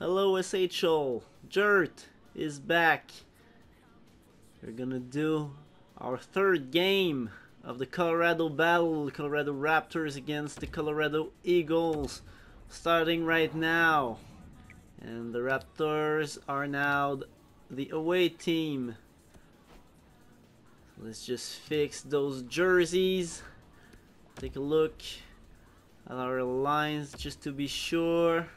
Hello SHL, Jert is back. We're gonna do our third game of the Colorado battle, the Colorado Raptors against the Colorado Eagles, starting right now. And the Raptors are now the away team. Let's just fix those jerseys. Take a look at our lines just to be sure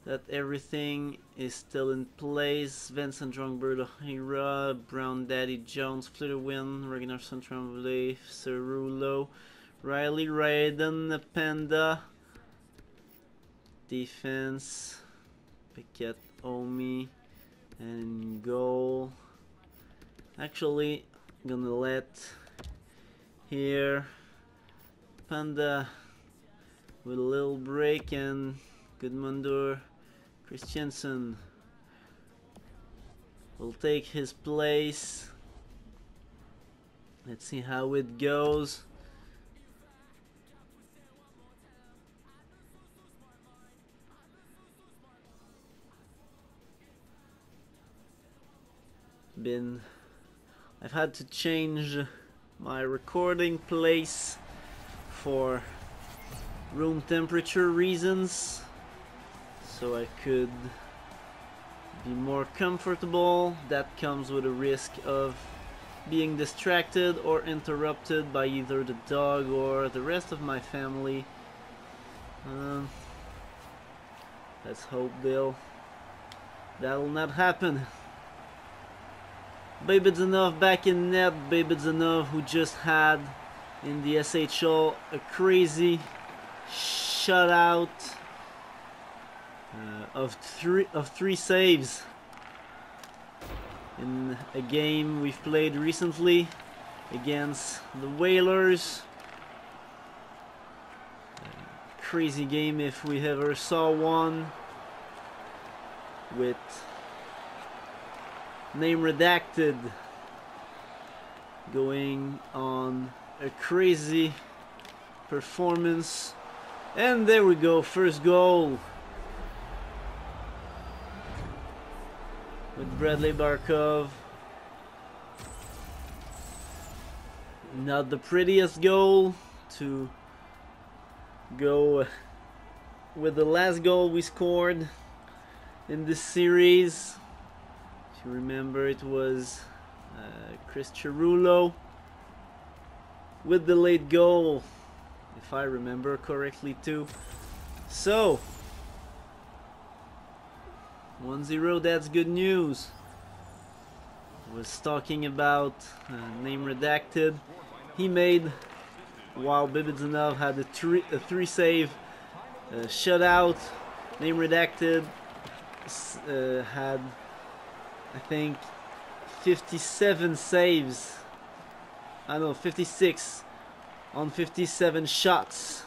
that everything is still in place. Vincent Drongberg, Hira, Brown Daddy Jones, Flitterwin, Ragnarsson, Tremblay, Cerulo, Riley, Raiden, Panda. Defense, Piquet, Omi, and goal. Actually, I'm gonna let here Panda with a little break and Gudmundur Christiansen will take his place. Let's see how it goes. I've had to change my recording place for room temperature reasons, so I could be more comfortable. That comes with a risk of being distracted or interrupted by either the dog or the rest of my family. Let's hope that'll not happen. Babidzinov back in net. Babidzinov, who just had in the SHL a crazy shutout of three saves in a game we've played recently against the Whalers. Crazy game if we ever saw one, with name redacted going on a crazy performance. And there we go, first goal with Bradley Barkov. Not the prettiest goal to go with the last goal we scored in this series. If you remember, it was Chris Cerulo with the late goal, if I remember correctly too. So 1-0, that's good news. I was talking about name redacted. He made, while Babidzinov had a three save shutout. Name redacted had, I think, 57 saves. I know, 56 on 57 shots.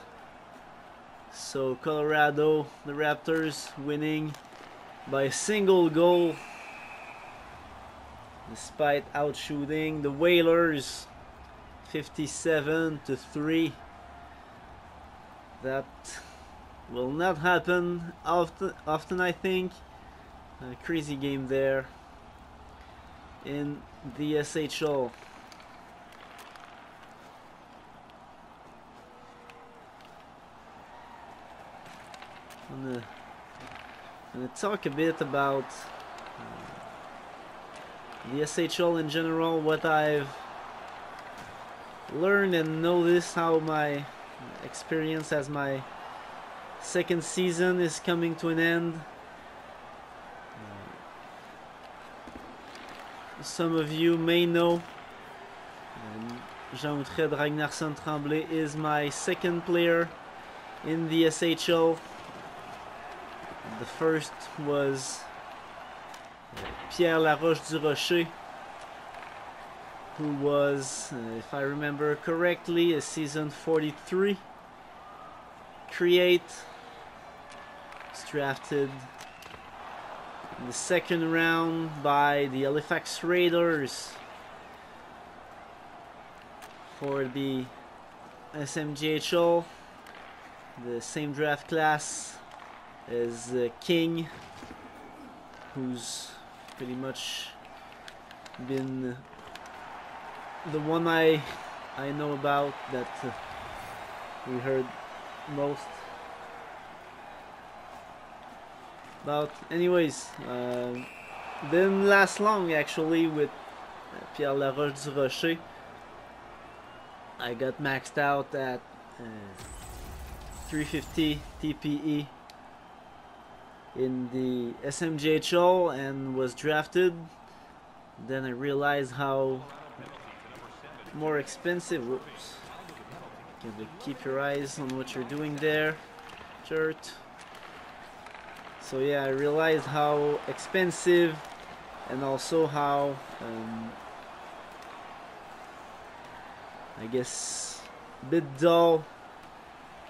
So Colorado, the Raptors, winning by a single goal despite outshooting the Whalers 57-3. That will not happen often, I think. A crazy game there in the SHL. I'm gonna talk a bit about the SHL in general, what I've learned and noticed, how my experience as my second season is coming to an end. Some of you may know Jean-Outre Ragnarsson Tremblay is my second player in the SHL. The first was Pierre Laroche du Rocher, who was, if I remember correctly, a season 43 create. Was drafted in the second round by the Halifax Raiders for the SMJHL, the same draft class as King who's pretty much been the one I know about that we heard most about. Anyways, didn't last long actually with Pierre Laroche du Rocher. I got maxed out at 350 TPE in the SMJHL and was drafted. Then I realized how more expensive. Whoops. Keep your eyes on what you're doing there, Jert. So yeah, I realized how expensive and also how I guess a bit dull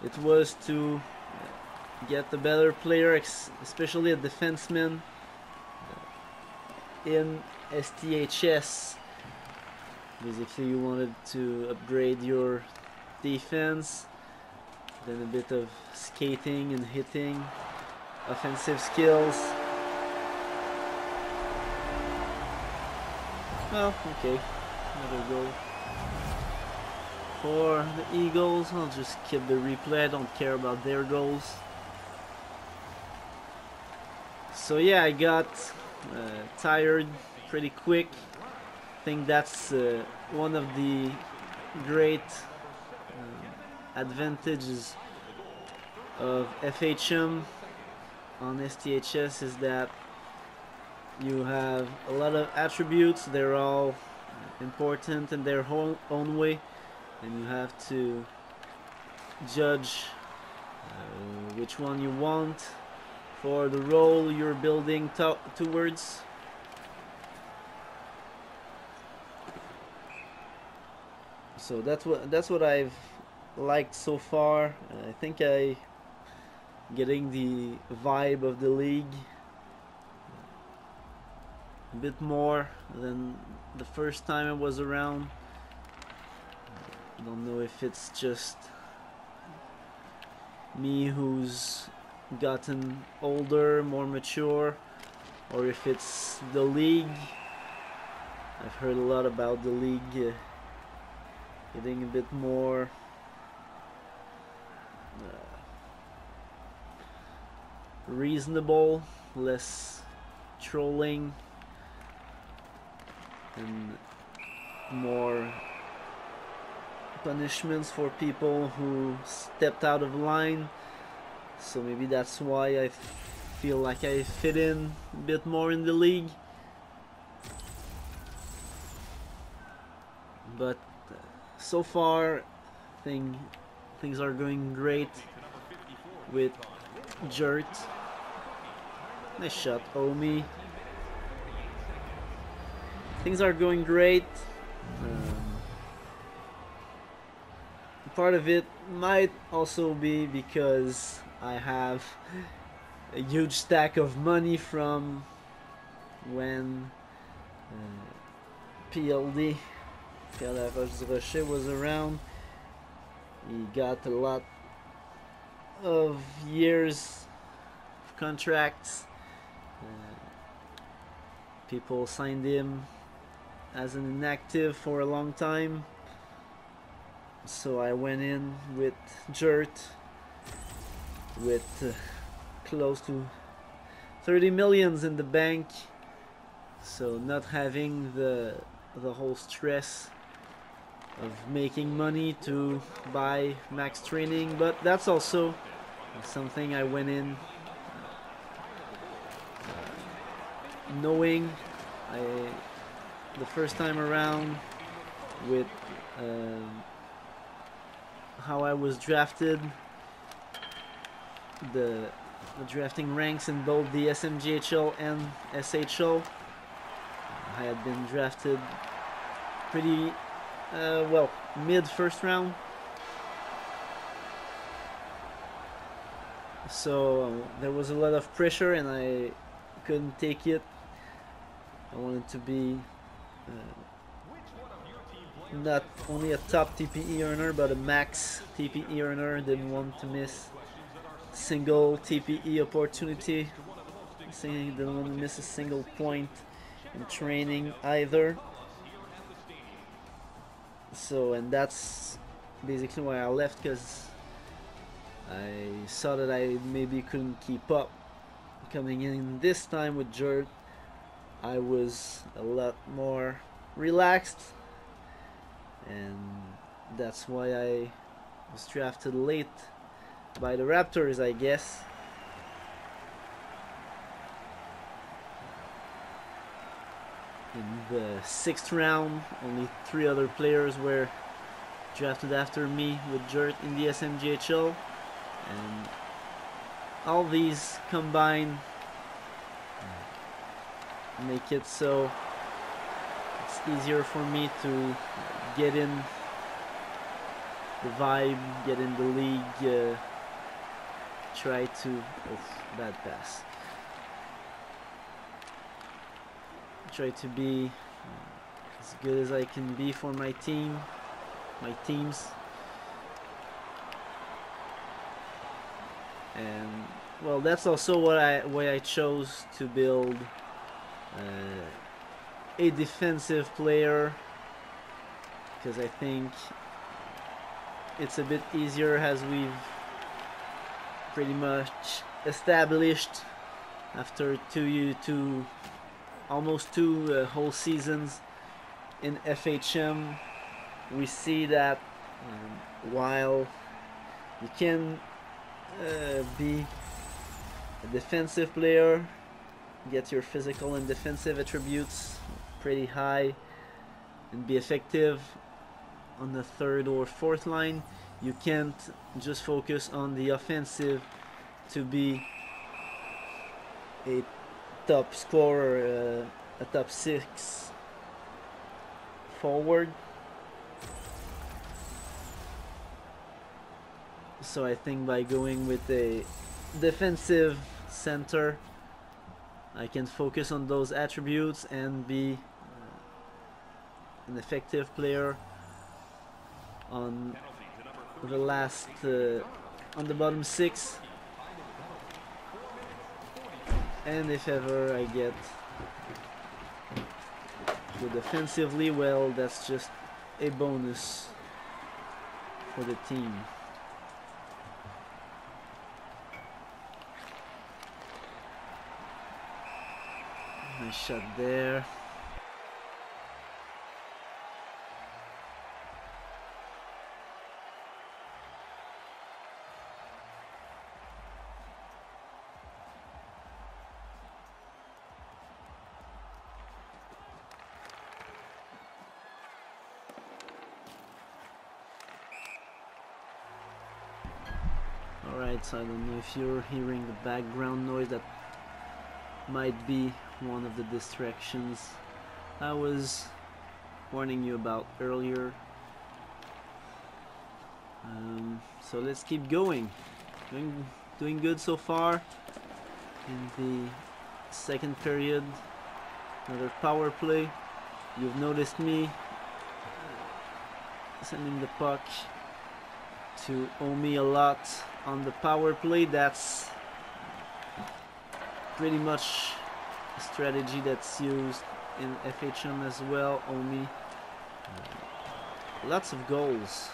it was to get a better player, especially a defenseman in STHS. Basically you wanted to upgrade your defense, then a bit of skating and hitting, offensive skills. Well, okay, another goal for the Eagles. I'll just keep the replay, I don't care about their goals. So yeah, I got tired pretty quick. I think that's one of the great advantages of FHM on STHS is that you have a lot of attributes. They're all important in their own way, and you have to judge which one you want for the role you're building towards. So that's what I've liked so far. I think I getting the vibe of the league a bit more than the first time I was around. I don't know if it's just me who's gotten older, more mature, or if it's the league. I've heard a lot about the league getting a bit more reasonable, less trolling, and more punishments for people who stepped out of line. So maybe that's why I feel like I fit in a bit more in the league. But so far things are going great with Jert. Nice shot, Omi. Things are going great. Part of it might also be because I have a huge stack of money from when PLD, Pierre Laroche du Rocher, was around. He got a lot of years of contracts. People signed him as an inactive for a long time. So I went in with Jert with close to 30 millions in the bank, so not having the whole stress of making money to buy max training. But that's also something I went in knowing. The first time around with how I was drafted, the drafting ranks in both the SMJHL and SHL, I had been drafted pretty well, mid first round. So there was a lot of pressure and I couldn't take it. I wanted to be not only a top TPE earner but a max TPE earner. Didn't want to miss a single TPE opportunity. Saying he didn't want to miss a single point in training either. So, and that's basically why I left, because I saw that I maybe couldn't keep up. Coming in this time with Jert, I was a lot more relaxed, and that's why I was drafted late by the Raptors, I guess. In the 6th round, only 3 other players were drafted after me with Jert in the SMJHL, and all these combined make it so it's easier for me to get in the vibe, get in the league, try to bad pass. Try to be as good as I can be for my team, my teams. And well, that's also why I chose to build a defensive player, because I think it's a bit easier, as we've pretty much established after almost two whole seasons in FHM. We see that while you can be a defensive player, get your physical and defensive attributes pretty high, and be effective on the 3rd or 4th line, you can't just focus on the offensive to be a top scorer, a top 6 forward. So I think by going with a defensive center, I can focus on those attributes and be an effective player on the last on the bottom 6. And if ever I get to defensively, well, that's just a bonus for the team. Nice shot there. Alright, so I don't know if you're hearing the background noise. That might be one of the distractions I was warning you about earlier. So let's keep going. Doing good so far in the 2nd period. Another power play. You've noticed me sending the puck to Omi a lot on the power play. That's pretty much a strategy that's used in FHM as well. Omi, lots of goals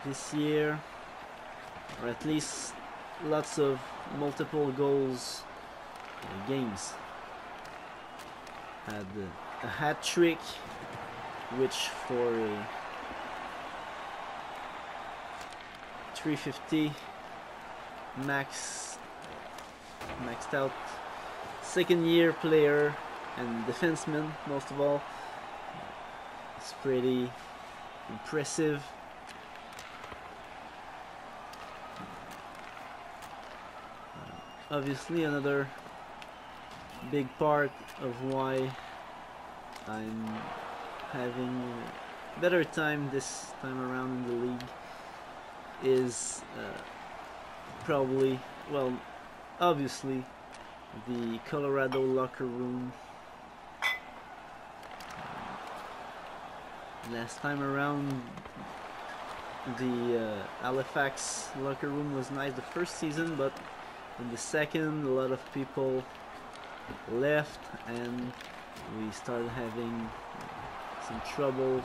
this year, or at least lots of multiple goals games. Had a hat trick, which for a 350 maxed out 2nd year player and defenseman, most of all, it's pretty impressive. Obviously another big part of why I'm having a better time this time around in the league is probably, well, obviously the Colorado locker room. Last time around, the Halifax locker room was nice the 1st season, but in the second, a lot of people left and we started having some troubles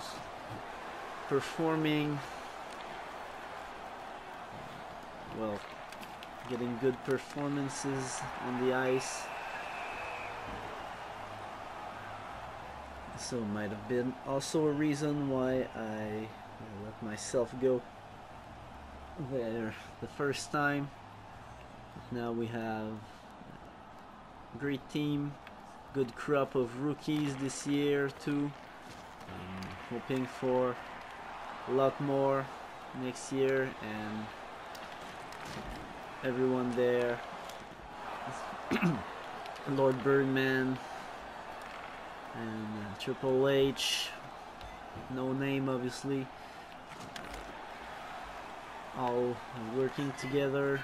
performing, well, getting good performances on the ice. So it might have been also a reason why I let myself go there the first time. But now we have a great team, good crop of rookies this year too. Hoping for a lot more next year, and everyone there, Lord Birdman and Triple H, no name obviously, all working together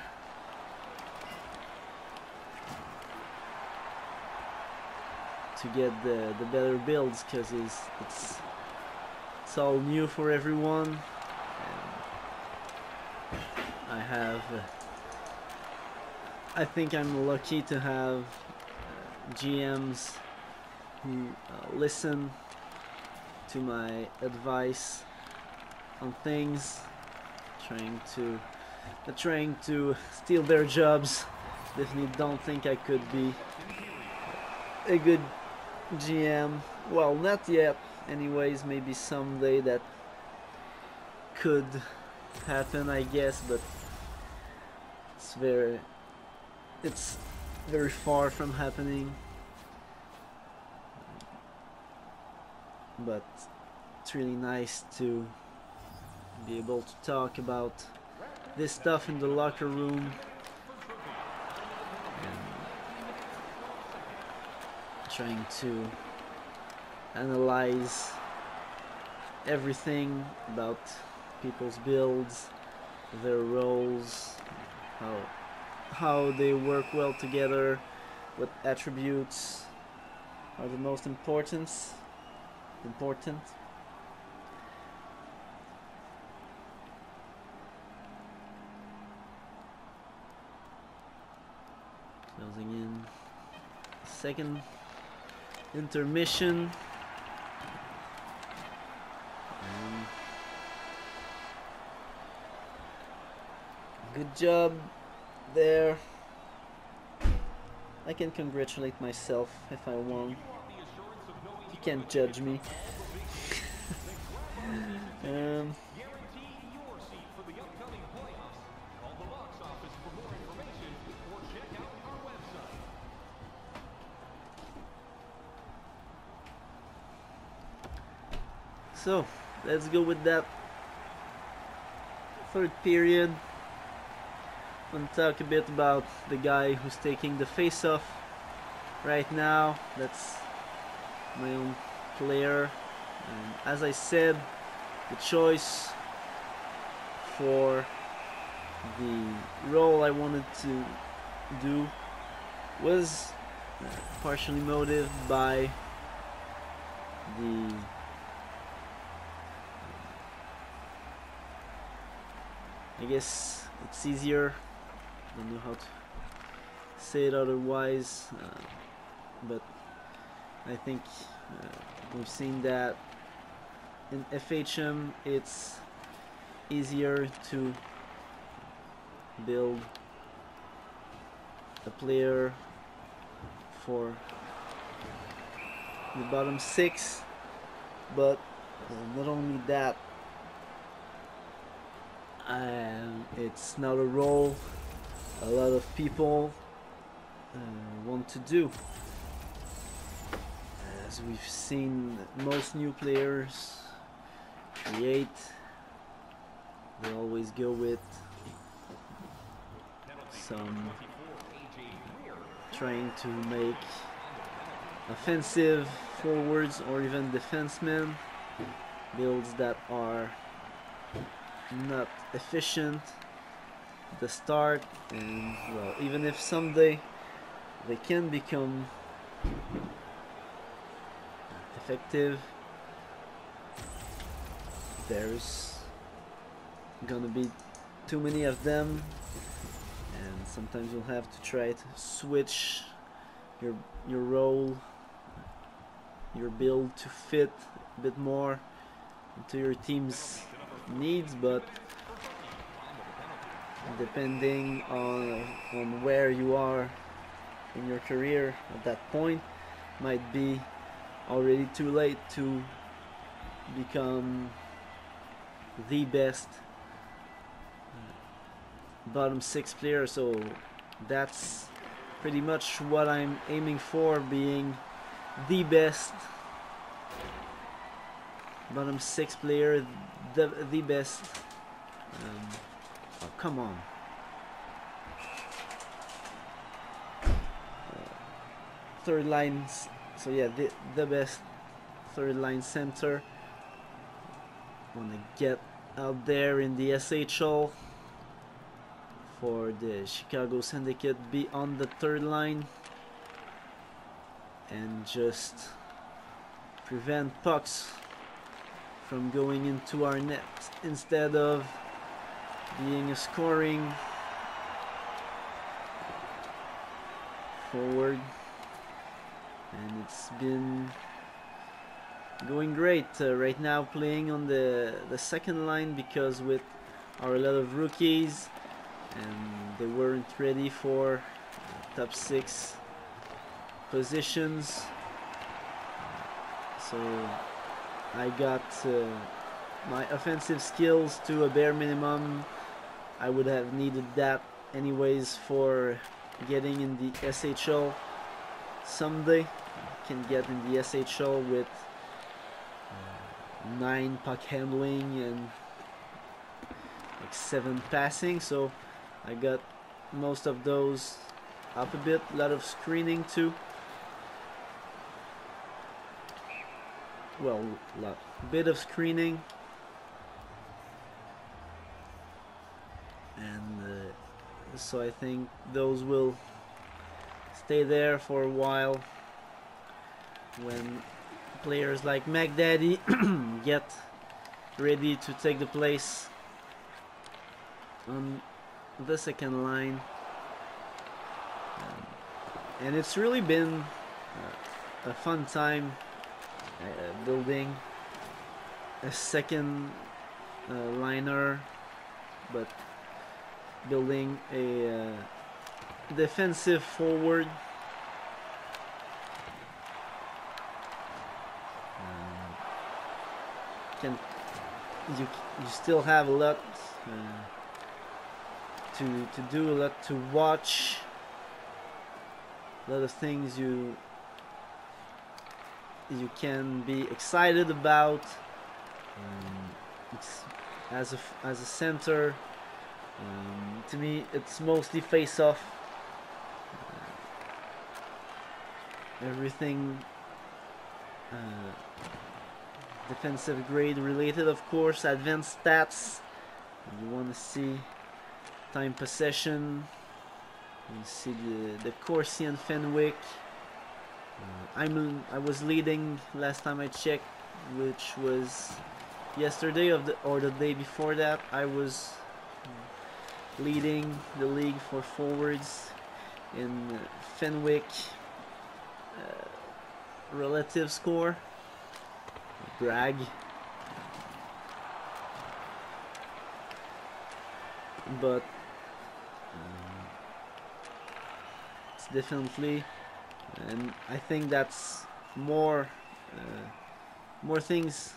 to get the better builds, because it's all new for everyone. And I think I'm lucky to have GMs who listen to my advice on things, not trying to steal their jobs. Definitely don't think I could be a good GM. Well, not yet anyways, maybe someday that could happen, I guess, but it's very far from happening. But it's really nice to be able to talk about this stuff in the locker room and trying to analyze everything about people's builds, their roles, how they work well together, what attributes are the most important. Closing in second intermission. Good job there. I can congratulate myself if I won. You can't judge me. So let's go with that third period. I'm going to talk a bit about the guy who's taking the face-off right now. That's my own player. And as I said, the choice for the role I wanted to do was partially motivated by the I guess it's easier, I don't know how to say it otherwise, but I think we've seen that in FHM it's easier to build a player for the bottom six, but not only that, it's not a role a lot of people want to do. As we've seen most new players create, they always go with some trying to make offensive forwards or even defensemen, builds that are not efficient at the start, and well, even if someday they can become effective, there's gonna be too many of them, and sometimes you'll have to try to switch your role, your build to fit a bit more into your team's needs, but depending on where you are in your career at that point, might be already too late to become the best bottom six player. So that's pretty much what I'm aiming for, being the best bottom six player, the best. Oh, come on. Third line, so yeah, the best third line center. Want to get out there in the SHL for the Chicago Syndicate, be on the third line and just prevent pucks from going into our net instead of being a scoring forward. And it's been going great right now, playing on the second line, because with our lot of rookies and they weren't ready for top 6 positions, so I got my offensive skills to a bare minimum. I would have needed that anyways for getting in the SHL someday. I can get in the SHL with 9 puck handling and like 7 passing, so I got most of those up a bit. A lot of screening too. Well, a bit of screening, and so I think those will stay there for a while when players like McDaddy get ready to take the place on the second line. And it's really been a fun time building a second liner, but building a defensive forward. You still have a lot to do, a lot to watch, a lot of things you can be excited about. It's, as a center, to me it's mostly face-off. Everything defensive grade related, of course. Advanced stats, you want to see time possession, you see the Corsi and Fenwick. I was leading last time I checked, which was yesterday or the day before that. I was leading the league for forwards in Fenwick relative score. Brag. But it's definitely, and I think that's more things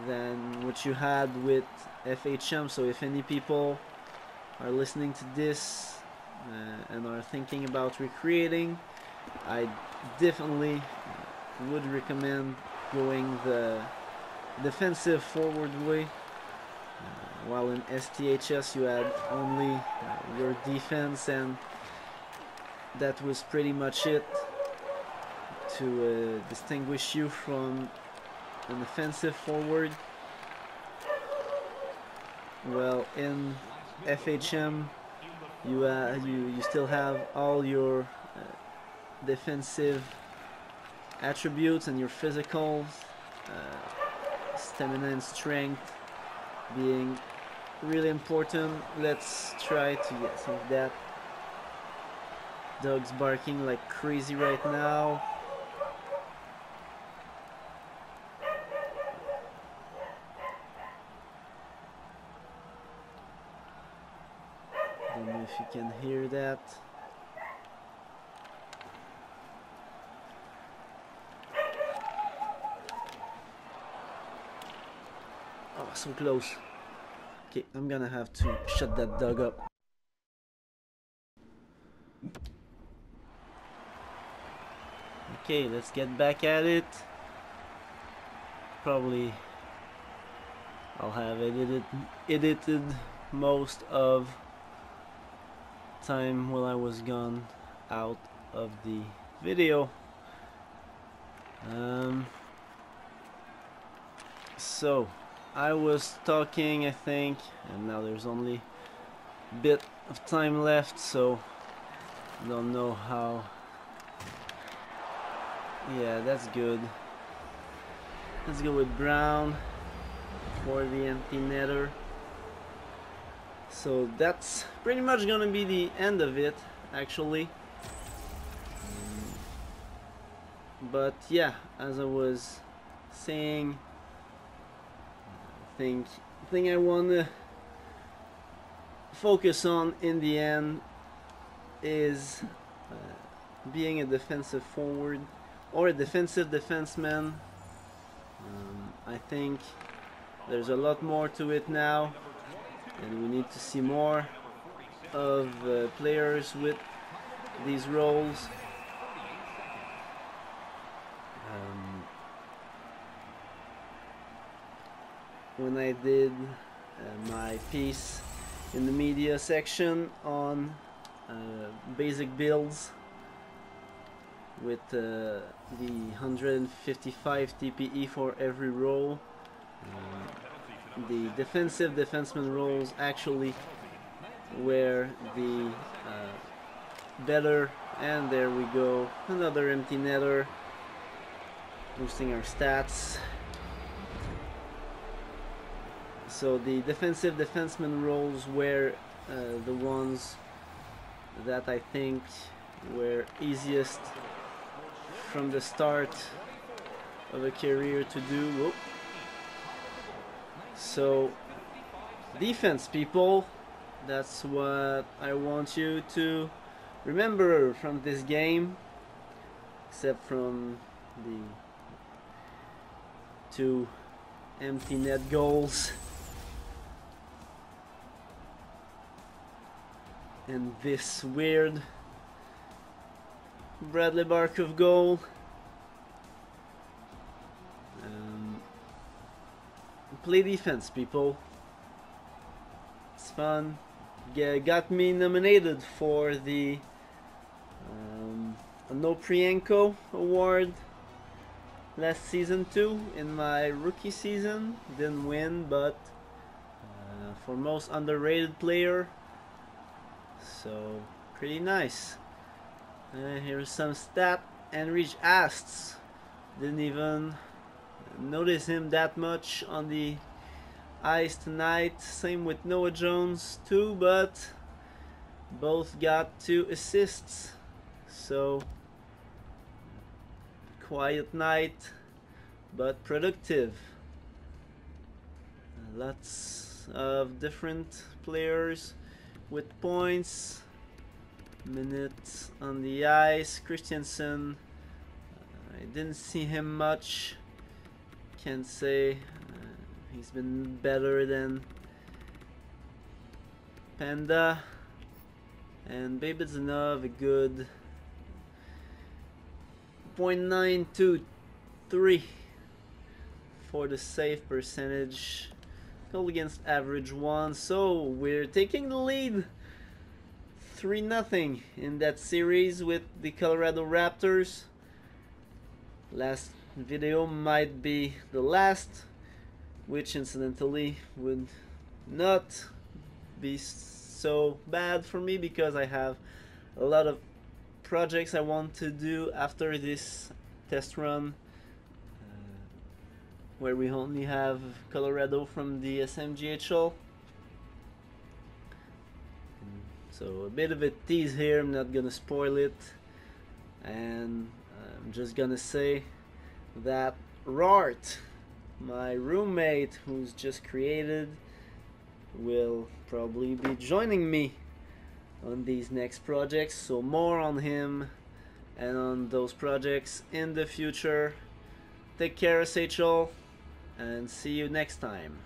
than what you had with FHM. So if any people are listening to this and are thinking about recreating, I definitely would recommend going the defensive forward way. While in STHS you had only your defense, and that was pretty much it to distinguish you from an offensive forward. Well, in FHM you still have all your defensive attributes and your physical stamina and strength being really important. Let's try to save that. Dog's barking like crazy right now. Don't know if you can hear that. Oh, so close. Okay, I'm gonna have to shut that dog up. Okay, let's get back at it. Probably I'll have edited most of time while I was gone out of the video. So I was talking, I think, and now there's only a bit of time left, so I don't know how. Yeah, that's good. Let's go with Brown for the empty netter. So that's pretty much gonna be the end of it, actually. But yeah, as I was saying, the thing I wanna focus on in the end is being a defensive forward or a defensive defenseman. I think there's a lot more to it now, and we need to see more of players with these roles. When I did my piece in the media section on basic builds with the 155 TPE for every role, the defensive defenseman roles actually were the better, and there we go, another empty netter, boosting our stats. So the defensive defenseman roles were the ones that I think were easiest from the start of a career to do. Whoa. So defense, people, that's what I want you to remember from this game, except from the 2 empty net goals and this weird Bradley Barkov goal. Play defense, people. It's fun. Got me nominated for the Onoprienko Award last season too, in my rookie season. Didn't win, but for most underrated player. So pretty nice. Here's some stat. Enrich Asts. Didn't even notice him that much on the ice tonight. Same with Noah Jones too, but both got 2 assists. So quiet night, but productive. Lots of different players with points, minutes on the ice. Christiansen, I didn't see him much. Can't say he's been better than Panda. And Babizanov, a good .923 for the save percentage. Goal against average 1. So we're taking the lead 3-0 in that series with the Colorado Raptors. Last video might be the last, which incidentally would not be so bad for me because I have a lot of projects I want to do after this test run, where we only have Colorado from the SMJHL. So a bit of a tease here, I'm not gonna spoil it, and I'm just gonna say that Rart, my roommate who's just created, will probably be joining me on these next projects, so more on him and on those projects in the future. Take care, SHL, and see you next time.